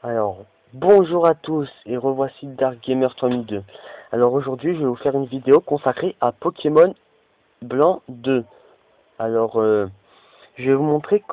Alors, bonjour à tous et revoici Dark Gamer 3002. Alors aujourd'hui, je vais vous faire une vidéo consacrée à Pokémon Blanc 2. Alors, je vais vous montrer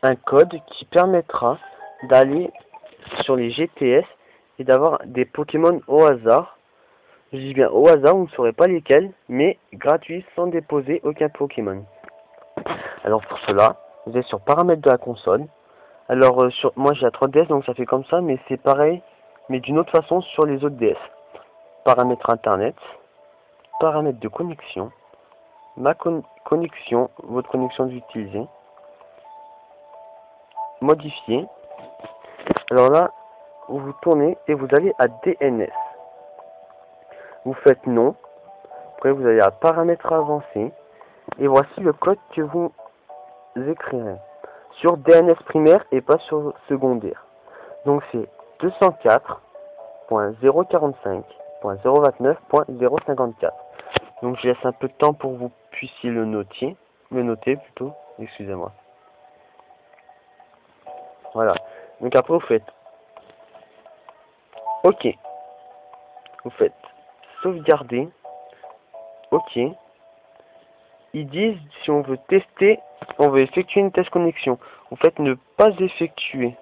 un code qui permettra d'aller sur les GTS et d'avoir des Pokémon au hasard. Je dis bien au hasard, vous ne saurez pas lesquels, mais gratuits sans déposer aucun Pokémon. Alors pour cela, vous êtes sur paramètres de la console. Alors, moi j'ai la 3DS, donc ça fait comme ça, mais c'est pareil, mais d'une autre façon sur les autres DS. Paramètres internet, paramètres de connexion, ma connexion, votre connexion d'utiliser, modifier. Alors là, vous tournez et vous allez à DNS. Vous faites non, après vous allez à paramètres avancés, et voici le code que vous écrirez sur DNS primaire et pas sur secondaire. Donc c'est 204.045.029.054. Donc je laisse un peu de temps pour que vous puissiez le noter plutôt, excusez-moi. Voilà. Donc après vous faites OK. Vous faites sauvegarder. OK. Ils disent si on veut tester, on veut effectuer une test connexion. Vous faites ne pas effectuer.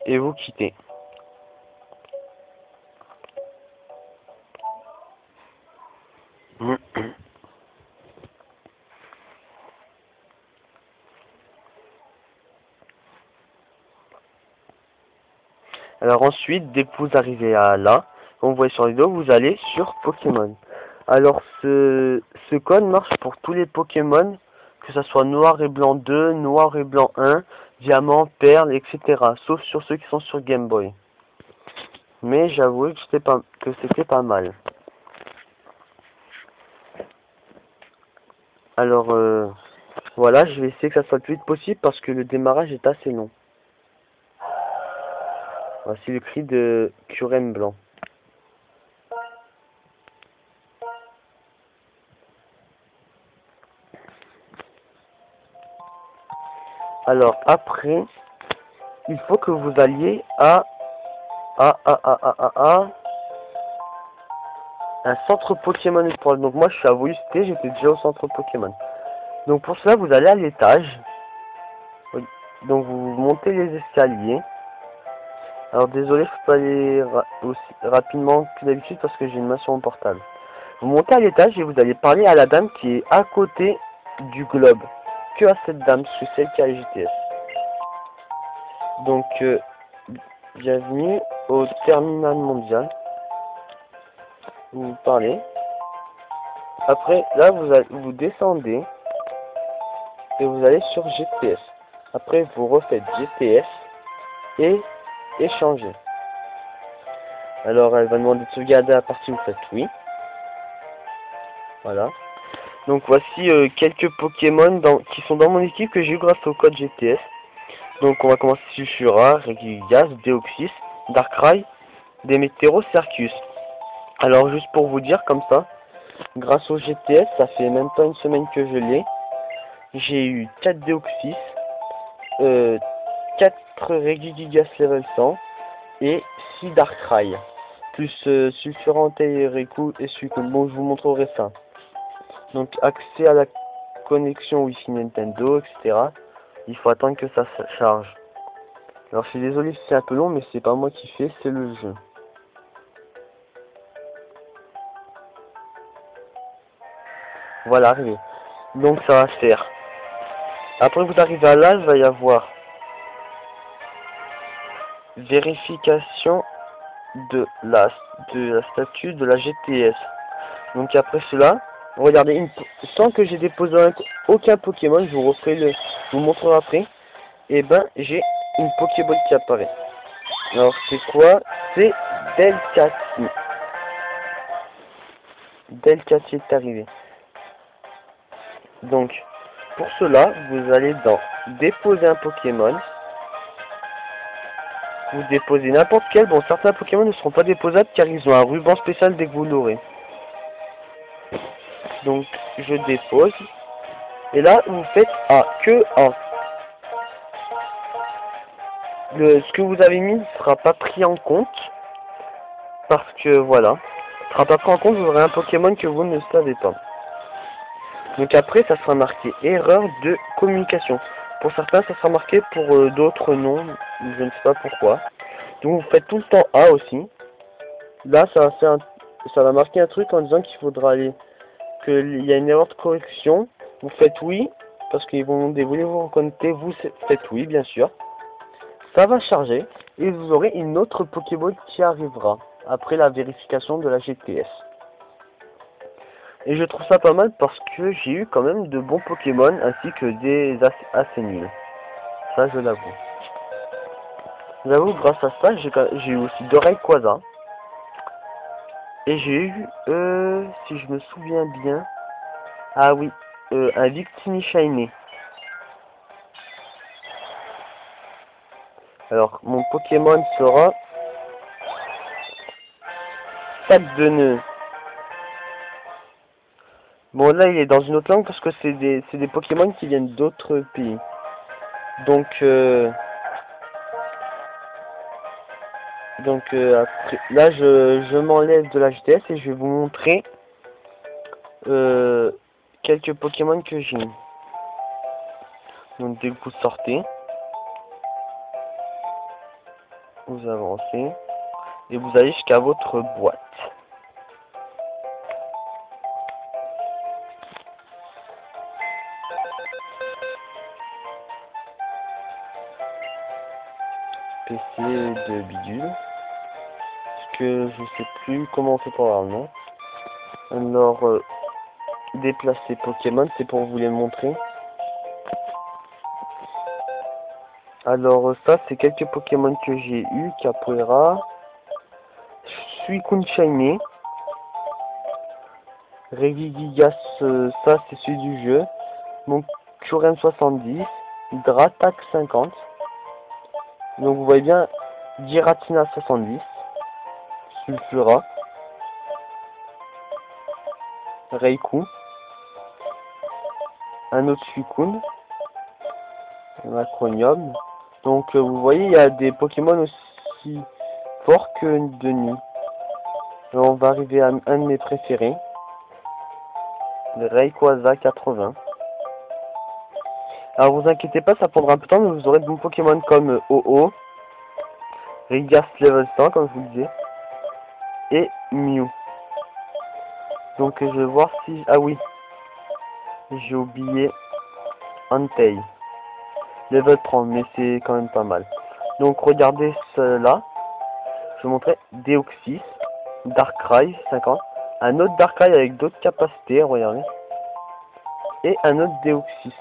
Et vous quittez. Alors ensuite, dès que vous arrivez à là, comme vous voyez sur les vidéo, vous allez sur Pokémon. Alors ce code marche pour tous les Pokémon, que ce soit Noir et Blanc 2, Noir et Blanc 1, Diamant, Perle, etc. Sauf sur ceux qui sont sur Game Boy. Mais j'avoue que c'était pas mal. Alors voilà, je vais essayer que ça soit le plus vite possible parce que le démarrage est assez long. Voici le cri de Curem Blanc. Alors après, il faut que vous alliez à un centre Pokémon Explorer. Donc moi je suis à Volusté, j'étais déjà au centre Pokémon. Donc pour cela vous allez à l'étage. Donc vous montez les escaliers. Alors désolé, je peux pas aller aussi rapidement que d'habitude parce que j'ai une main sur mon portable. Vous montez à l'étage et vous allez parler à la dame qui est à côté du globe. Que à cette dame, c'est celle qui a les GTS. Donc bienvenue au terminal mondial. Vous parlez. Après, là, vous descendez et vous allez sur GPS. Après, vous refaites GPS et échanger. Alors, elle va demander de sauvegarder la partie, vous faites oui. Voilà. Donc, voici quelques Pokémon qui sont dans mon équipe que j'ai eu grâce au code GPS. Donc, on va commencer sur Shura, Regigigas, Deoxys, Darkrai, Demetero, Cercus. Alors, juste pour vous dire comme ça, grâce au GTS, ça fait même pas une semaine que je l'ai. J'ai eu 4 Deoxys, 4 Regigigas level 100 et 6 Darkrai. Plus Sulfurante et Raikou et Suicune. Bon, je vous montrerai ça. Donc, accès à la connexion Wi-Fi Nintendo, etc. Il faut attendre que ça se charge. Alors, je suis désolé si c'est un peu long, mais c'est pas moi qui fais, c'est le jeu. Voilà, arrivé. Donc ça va faire. Après vous arrivez à là, il va y avoir vérification de la statut de la GTS. Donc après cela, regardez, sans que j'ai déposé aucun Pokémon, je vous referai vous montrerai après. Et ben j'ai une Pokéball qui apparaît. Alors c'est quoi? C'est Delcatty. Delcatty est arrivé. Donc, pour cela, vous allez dans déposer un Pokémon. Vous déposez n'importe quel. Bon, certains Pokémon ne seront pas déposables car ils ont un ruban spécial dès que vous l'aurez. Donc, je dépose. Et là, vous faites que A. ce que vous avez mis ne sera pas pris en compte. Parce que voilà, ne sera pas pris en compte, vous aurez un Pokémon que vous ne savez pas. Donc après, ça sera marqué erreur de communication. Pour certains, ça sera marqué, pour d'autres non, je ne sais pas pourquoi. Donc vous faites tout le temps A aussi. Là, ça va marquer un truc en disant qu'il faudra aller, qu'il y a une erreur de correction. Vous faites oui, parce qu'ils vont demander voulez-vous reconnecter, vous faites oui, bien sûr. Ça va charger, et vous aurez une autre Pokéball qui arrivera, après la vérification de la GTS. Et je trouve ça pas mal parce que j'ai eu quand même de bons Pokémon, ainsi que des assez nuls. Ça, je l'avoue. J'avoue, grâce à ça, j'ai eu aussi deux Rayquaza. Et j'ai eu, si je me souviens bien, ah oui, un Victini Shiny. Alors, mon Pokémon sera Sac de nœud. Bon, là, il est dans une autre langue parce que c'est des Pokémon qui viennent d'autres pays. Donc, après, là, je m'enlève de la GTS et je vais vous montrer quelques Pokémon que j'ai. Donc, dès que vous sortez, vous avancez et vous allez jusqu'à votre boîte. PC de bidule. Parce que je sais plus comment on fait pour avoir le nom. Alors, déplacer Pokémon, c'est pour vous les montrer. Alors, ça, c'est quelques Pokémon que j'ai eu. Capoeira. Suicune Shiny. Regigigas, ça, c'est celui du jeu. Donc, Curem 70. Dratak 50. Donc, vous voyez bien, Giratina 70. Sulfura. Raikou. Un autre Suicune. Macronium. Donc vous voyez, il y a des Pokémon aussi forts que de nuit. Et on va arriver à un de mes préférés. Le Rayquaza 80. Alors vous inquiétez pas, ça prendra un peu de temps, mais vous aurez de bons Pokémon comme Ho-Oh, Rigas level 100 comme je vous le disais, et Mew. Donc je vais voir si... Ah oui, j'ai oublié Entei. Level 30, mais c'est quand même pas mal. Donc regardez cela. Je vais vous montrer Deoxys, Darkrai 50. Un autre Darkrai avec d'autres capacités, regardez. Et un autre Deoxys.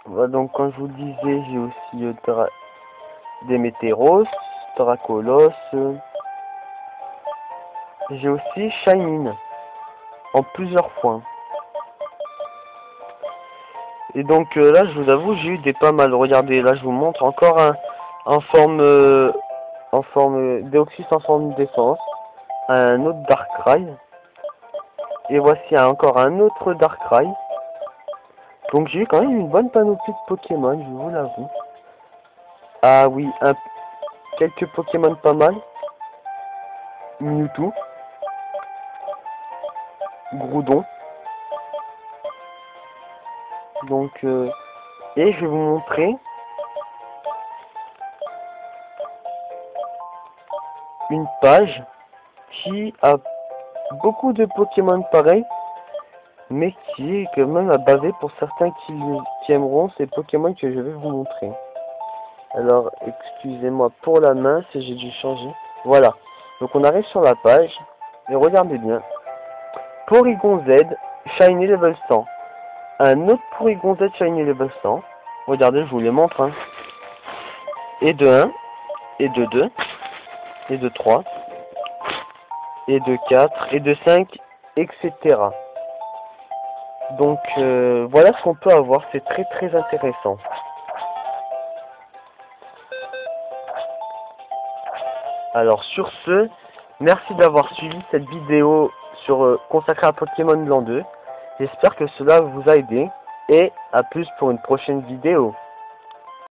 Voilà, donc comme je vous le disais, j'ai aussi des Météros, Dracolos. J'ai aussi Shaymin en plusieurs fois. Et donc là, je vous avoue, j'ai eu des pas mal. Regardez, là, je vous montre encore un en forme Deoxys en forme de défense, un autre Darkrai. Et voici encore un autre Darkrai. Donc j'ai eu quand même une bonne panoplie de Pokémon, je vous l'avoue. Ah oui, quelques Pokémon pas mal. Mewtwo. Groudon. Donc, et je vais vous montrer une page qui a beaucoup de Pokémon pareils, mais qui est quand même à baser pour certains qui aimeront ces Pokémon que je vais vous montrer. Alors, excusez-moi pour la main si j'ai dû changer. Voilà. Donc on arrive sur la page et regardez bien. Porygon Z, Shiny level 100. Un autre Porygon Z Shiny level 100. Regardez, je vous les montre. Hein. Et de 1, et de 2, et de 3, et de 4, et de 5, etc. Donc voilà ce qu'on peut avoir, c'est très très intéressant. Alors sur ce, merci d'avoir suivi cette vidéo consacrée à Pokémon Blanc 2. J'espère que cela vous a aidé. et à plus pour une prochaine vidéo.